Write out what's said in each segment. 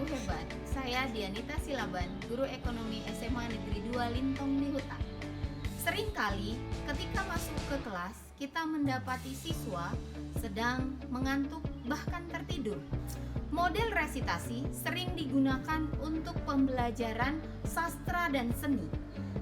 hebat. Saya Dianita Silaban, guru ekonomi SMA Negeri 2 Lintong Nihuta. Seringkali ketika masuk ke kelas, kita mendapati siswa sedang mengantuk bahkan tertidur. Model resitasi sering digunakan untuk pembelajaran sastra dan seni.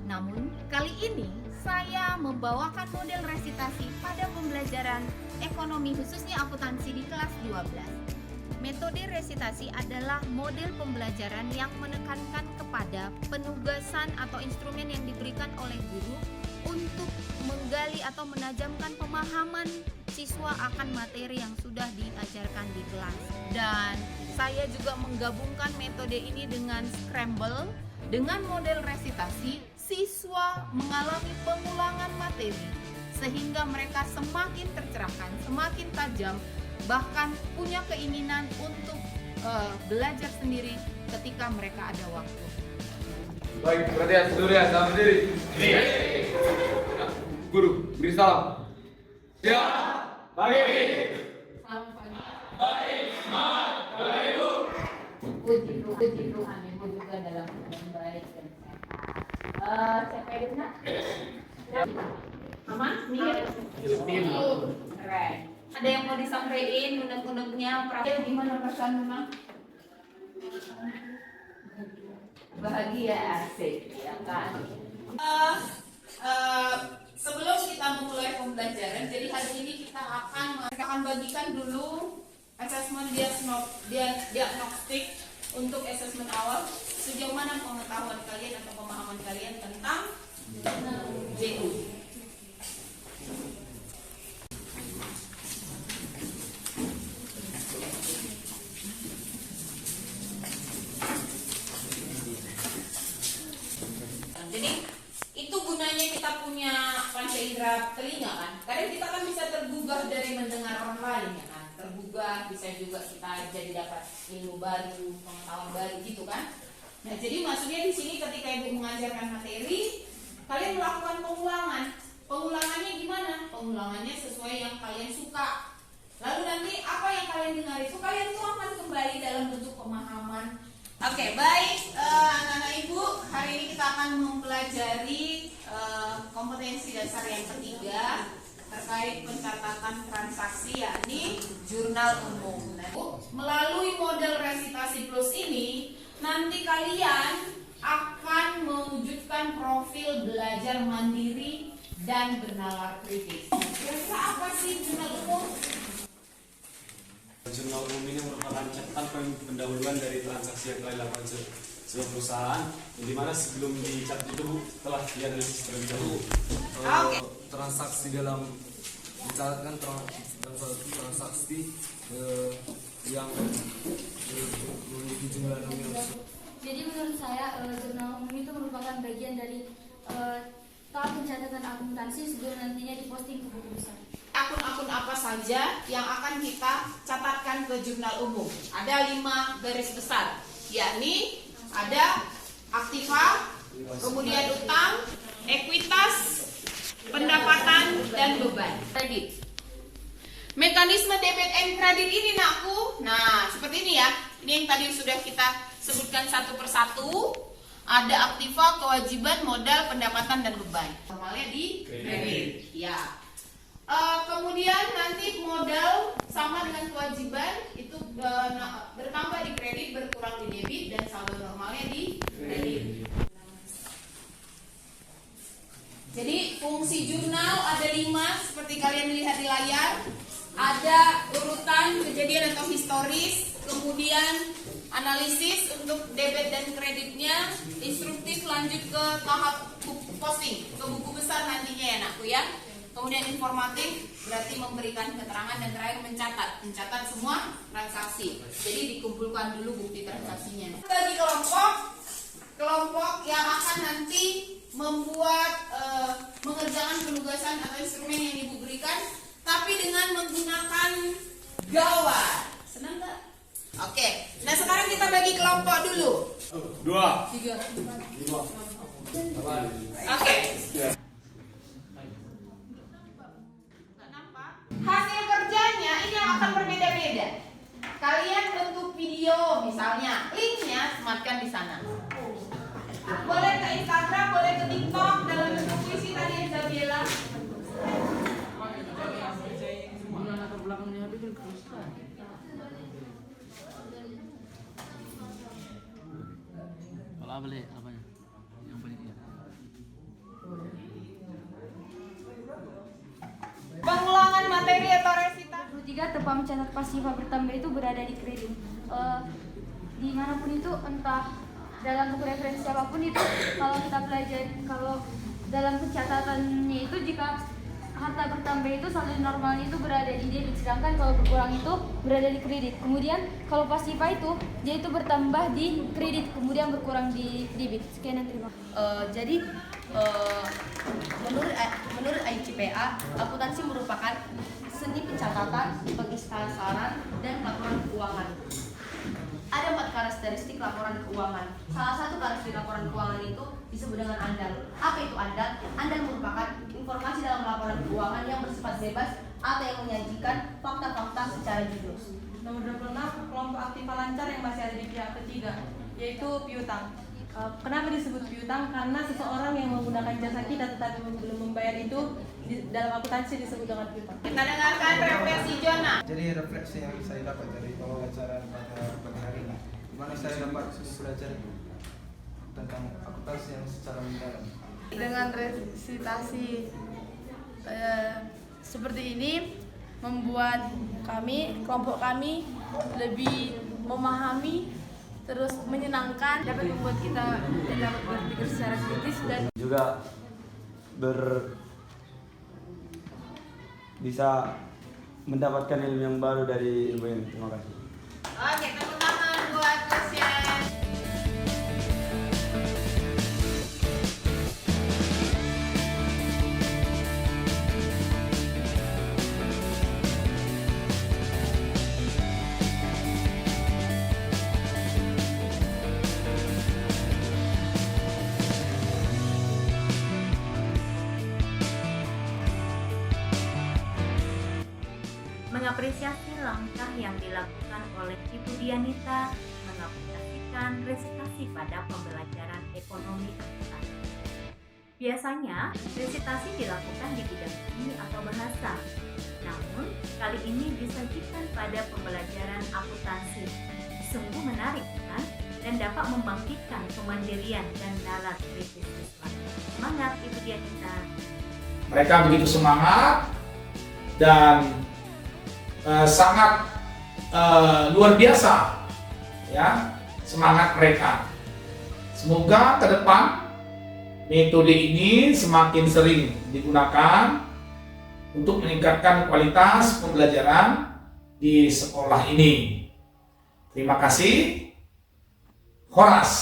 Namun, kali ini saya membawakan model resitasi pada pembelajaran ekonomi khususnya akuntansi di kelas 12. Metode resitasi adalah model pembelajaran yang menekankan kepada penugasan atau instrumen yang diberikan oleh guru untuk menggali atau menajamkan pemahaman siswa akan materi yang sudah diajarkan di kelas. Dan saya juga menggabungkan metode ini dengan Scramble. Dengan model resitasi, siswa mengalami pengulangan materi sehingga mereka semakin tercerahkan, semakin tajam, bahkan punya keinginan untuk belajar sendiri ketika mereka ada waktu. Baik, perhatian seluruh ya, salam berdiri. Guru, beri salam. Siap. Baik. Salam pagi. Baik, semangat. Bapak Ibu. Puji Tuhan, Ibu juga dalam keadaan baik dan sehat. Siapa yang nak? Mama, Mir. Keren. Ada yang mau disampaikan unek-uneknya? Gimana perasaan Mama? Bahagia, asik, ya kan? Sebelum kita memulai pembelajaran, jadi hari ini kita akan bagikan dulu asesmen diagnostik untuk asesmen awal. Sejauh mana pengetahuan kalian atau pemahaman kalian tentang JU? Jadi itu gunanya kita punya panca indera telinga kan. Kadang kita kan bisa tergugah dari mendengar orang lain ya kan. Tergugah, bisa juga kita jadi dapat ilmu baru, pengetahuan baru gitu kan. Nah, jadi maksudnya di sini ketika Ibu mengajarkan materi, kalian melakukan pengulangan. Pengulangannya gimana? Pengulangannya sesuai yang kalian suka. Lalu nanti apa yang kalian dengar itu kalian tuangkan kembali dalam bentuk pemahaman. Oke, baik anak-anak Ibu, hari ini kita akan mempelajari kompetensi dasar yang ketiga terkait pencatatan transaksi, yakni jurnal umum. Nah, melalui model resitasi plus ini, nanti kalian akan mewujudkan profil belajar mandiri dan bernalar kritis. Kira-kira apa sih jurnal umum? Jurnal umum ini merupakan catatan pendahuluan dari transaksi yang telah dilakukan sebuah perusahaan, di mana sebelum dicatat itu telah dianalisis terlebih dahulu. Transaksi dalam mencatatkan transaksi yang memiliki jumlah nominal. Jadi menurut saya jurnal umum itu merupakan bagian dari tahap pencatatan akuntansi sebelum nantinya diposting ke buku besar. Akun-akun apa saja yang akan kita catatkan ke jurnal umum? Ada 5 garis besar, yakni ada aktiva, kemudian utang, ekuitas, pendapatan, dan beban. Kredit. Mekanisme debit and kredit ini nakku, nah seperti ini ya. Ini yang tadi sudah kita sebutkan satu persatu. Ada aktiva, kewajiban, modal, pendapatan, dan beban. Normalnya di kredit. Ya. Kemudian nanti modal sama dengan kewajiban itu bertambah di kredit, berkurang di debit, dan saldo normalnya di kredit. Jadi fungsi jurnal ada 5 seperti kalian lihat di layar. Ada urutan kejadian atau historis, kemudian analisis untuk debit dan kreditnya, instruktif lanjut ke tahap posting ke buku besar nantinya ya nakku ya. Kemudian informatif berarti memberikan keterangan, dan terakhir mencatat semua transaksi. Jadi dikumpulkan dulu bukti transaksinya. Bagi kelompok yang akan nanti membuat mengerjakan penugasan atau instrumen yang Ibu berikan, tapi dengan menggunakan gawar. Senang nggak? Oke. Nah sekarang kita bagi kelompok dulu. 2, 3, 5, 8. Oke. Hasil kerjanya ini akan berbeda-beda. Kalian bentuk video video misalnya, linknya sematkan di sana. Boleh ke Instagram, boleh ke TikTok dalam bentuk puisi tadi Zabiela. Kalau apa le? Apanya? Yang paling iya. Pengulangan materi atau resita. 23 tempat mencatat pasifa bertambah itu berada di kredit. Dimanapun itu, entah dalam buku referensi apapun itu, kalau kita pelajari, kalau dalam pencatatannya itu jika harta bertambah itu saldo normalnya itu berada di debit, sedangkan kalau berkurang itu berada di kredit. Kemudian kalau pasifa itu dia itu bertambah di kredit, kemudian berkurang di debit. Sekian dan terima kasih. Jadi menurut ICPA, akuntansi merupakan seni pencatatan, pengisaran, dan laporan keuangan. Ada 4 karakteristik laporan keuangan. Salah satu karakteristik laporan keuangan itu disebut dengan andal. Apa itu andal? Andal merupakan informasi dalam laporan keuangan yang bersifat bebas atau yang menyajikan fakta-fakta secara jujur. Nomor 26, kelompok aktiva lancar yang masih ada di pihak ketiga, yaitu piutang. Kenapa disebut piutang? Karena seseorang yang menggunakan jasa kita tetapi belum membayar itu dalam akuntansi disebut dengan piutang. Kita dengarkan refleksi Jona. Jadi refleksi yang saya dapat dari wawancara pada pagi hari ini, di mana saya dapat belajar tentang akuntansi yang secara mendalam. Dengan resitasi seperti ini membuat kelompok kami lebih memahami, terus menyenangkan, dapat membuat kita dapat berpikir secara kritis dan juga bisa mendapatkan ilmu yang baru dari ilmu ini. Terima kasih. Oke, tepuk tangan buat Lucian. Mengapresiasi langkah yang dilakukan oleh Ibu Dianita mengaplikasikan resitasi pada pembelajaran ekonomi akuntansi. Biasanya, resitasi dilakukan di bidang seni atau bahasa. Namun, kali ini disajikan pada pembelajaran akuntansi. Sungguh menarik, kan? Dan dapat membangkitkan kemandirian dan nalar kritis siswa. Semangat, Ibu Dianita! Mereka begitu semangat dan sangat luar biasa ya semangat mereka. Semoga ke depan metode ini semakin sering digunakan untuk meningkatkan kualitas pembelajaran di sekolah ini. Terima kasih. Horas.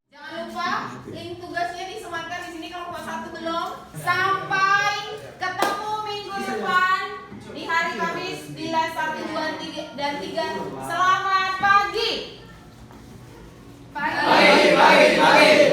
Jangan lupa link tugasnya disematkan di sini kalau kelas 1 belum. Sampai ketemu minggu depan di hari Kamis di les 1, 2, dan 3. Selamat pagi. Pagi.